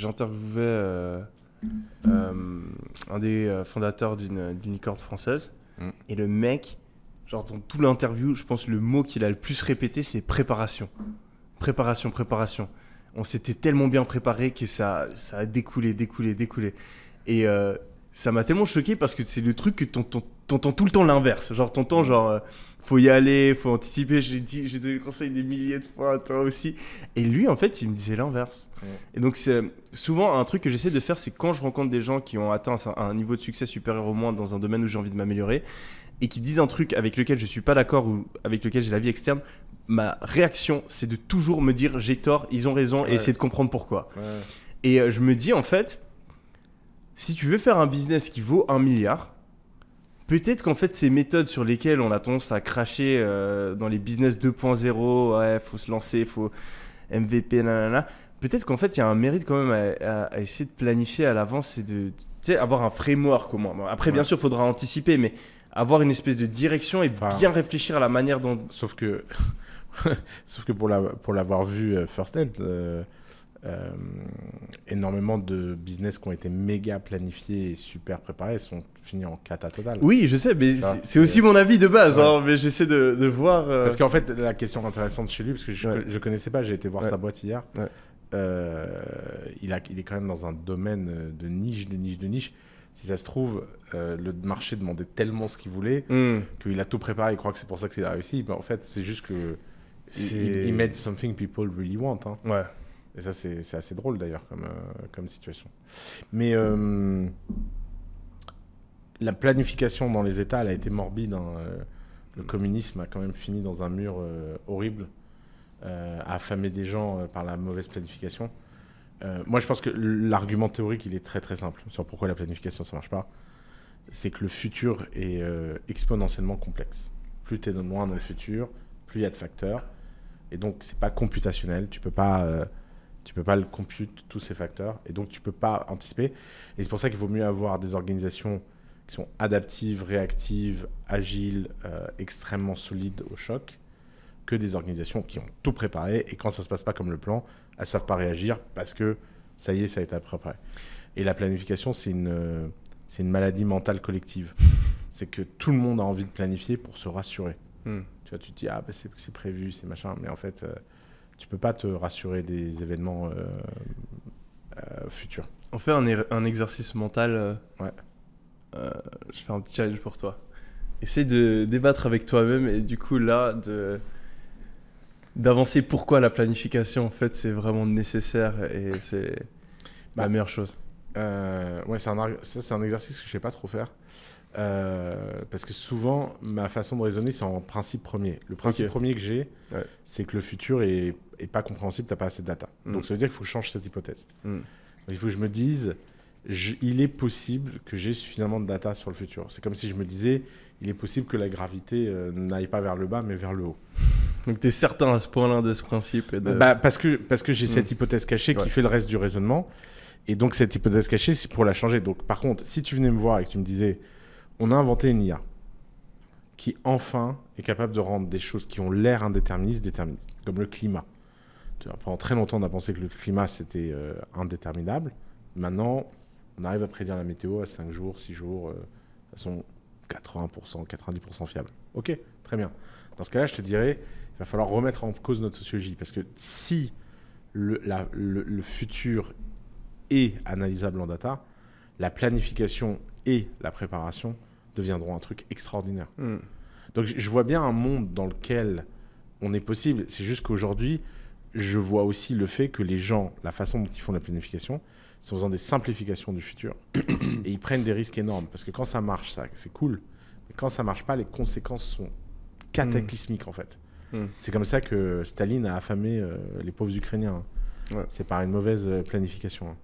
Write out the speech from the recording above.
j'interviewais un des fondateurs d'une licorne française. Et le mec, genre dans toute l'interview, je pense le mot qu'il a le plus répété, c'est préparation. Préparation. On s'était tellement bien préparé que ça a découlé. Et ça m'a tellement choqué parce que c'est le truc que t'entends tout le temps l'inverse. Genre, t'entends genre, faut y aller, faut anticiper. J'ai donné le conseil des milliers de fois, toi aussi. Et lui, en fait, il me disait l'inverse. Et donc, c'est souvent un truc que j'essaie de faire, c'est quand je rencontre des gens qui ont atteint un niveau de succès supérieur au moins dans un domaine où j'ai envie de m'améliorer et qui disent un truc avec lequel je suis pas d'accord ou avec lequel j'ai la vie externe, ma réaction, c'est de toujours me dire j'ai tort, ils ont raison et essayer de comprendre pourquoi. Et je me dis en fait, si tu veux faire un business qui vaut 1 milliard, peut-être qu'en fait ces méthodes sur lesquelles on a tendance à cracher dans les business 2.0, ouais, faut se lancer, faut MVP, nanana, peut-être qu'en fait il y a un mérite quand même à essayer de planifier à l'avance et de avoir un framework au moins. Après bien sûr il faudra anticiper, mais avoir une espèce de direction et bien réfléchir à la manière dont... Sauf que pour l'avoir vu First End, énormément de business qui ont été méga planifiés et super préparés sont finis en cata totale. Oui, je sais, mais c'est aussi mon avis de base, hein, mais j'essaie de voir... Parce qu'en fait, la question intéressante chez lui, parce que je connaissais pas, j'ai été voir sa boîte hier, il est quand même dans un domaine de niche. Si ça se trouve, le marché demandait tellement ce qu'il voulait qu'il a tout préparé, il croit que c'est pour ça qu'il a réussi. Mais en fait, c'est juste que il made something people really want. Hein. Ouais. Et ça, c'est assez drôle d'ailleurs comme situation. Mais la planification dans les États, elle a été morbide. Hein. Le communisme a quand même fini dans un mur horrible, a affamé des gens par la mauvaise planification. Moi, je pense que l'argument théorique, il est très très simple sur pourquoi la planification, ça marche pas. C'est que le futur est exponentiellement complexe. Plus tu es loin dans le futur, plus il y a de facteurs. Et donc, c'est pas computationnel. Tu peux pas le compute tous ces facteurs. Et donc, tu peux pas anticiper. Et c'est pour ça qu'il vaut mieux avoir des organisations qui sont adaptives, réactives, agiles, extrêmement solides au choc, que des organisations qui ont tout préparé. Et quand ça se passe pas comme le plan, elles savent pas réagir parce que ça y est, ça a été préparé. Et la planification, c'est une maladie mentale collective. C'est que tout le monde a envie de planifier pour se rassurer. Tu vois, tu te dis, ah, bah, c'est prévu, c'est machin. Mais en fait, tu peux pas te rassurer des événements futurs. On fait un exercice mental. Ouais. Je fais un petit challenge pour toi. Essaye de débattre avec toi-même et du coup, là, d'avancer pourquoi la planification, en fait, c'est vraiment nécessaire et c'est la meilleure chose. Ouais, c'est un exercice que je sais pas trop faire. Parce que souvent, ma façon de raisonner, c'est en principe premier. Le principe premier que j'ai, c'est que le futur est pas compréhensible, t'as pas assez de data. Donc ça veut dire qu'il faut que je change cette hypothèse. Donc, il faut que je me dise, il est possible que j'ai suffisamment de data sur le futur. C'est comme si je me disais, il est possible que la gravité n'aille pas vers le bas, mais vers le haut. Donc tu es certain à ce point-là de ce principe parce que j'ai cette hypothèse cachée qui fait le reste du raisonnement. Et donc cette hypothèse cachée, c'est pour la changer. Donc par contre, si tu venais me voir et que tu me disais, on a inventé une IA qui enfin est capable de rendre des choses qui ont l'air indéterministes, comme le climat. Tu vois, pendant très longtemps, on a pensé que le climat, c'était indéterminable. Maintenant, on arrive à prédire la météo à 5 jours, 6 jours, de façon 80%, 90% fiable. Ok, très bien. Dans ce cas-là, je te dirais, il va falloir remettre en cause notre sociologie. Parce que si le futur est analysable en data, la planification et la préparation deviendront un truc extraordinaire. Donc je vois bien un monde dans lequel on est possible. C'est juste qu'aujourd'hui, je vois aussi le fait que les gens, la façon dont ils font la planification, c'est en faisant des simplifications du futur. Et ils prennent des risques énormes. Parce que quand ça marche, ça, c'est cool. Mais quand ça marche pas, les conséquences sont cataclysmiques en fait. C'est comme ça que Staline a affamé les pauvres Ukrainiens. C'est par une mauvaise planification.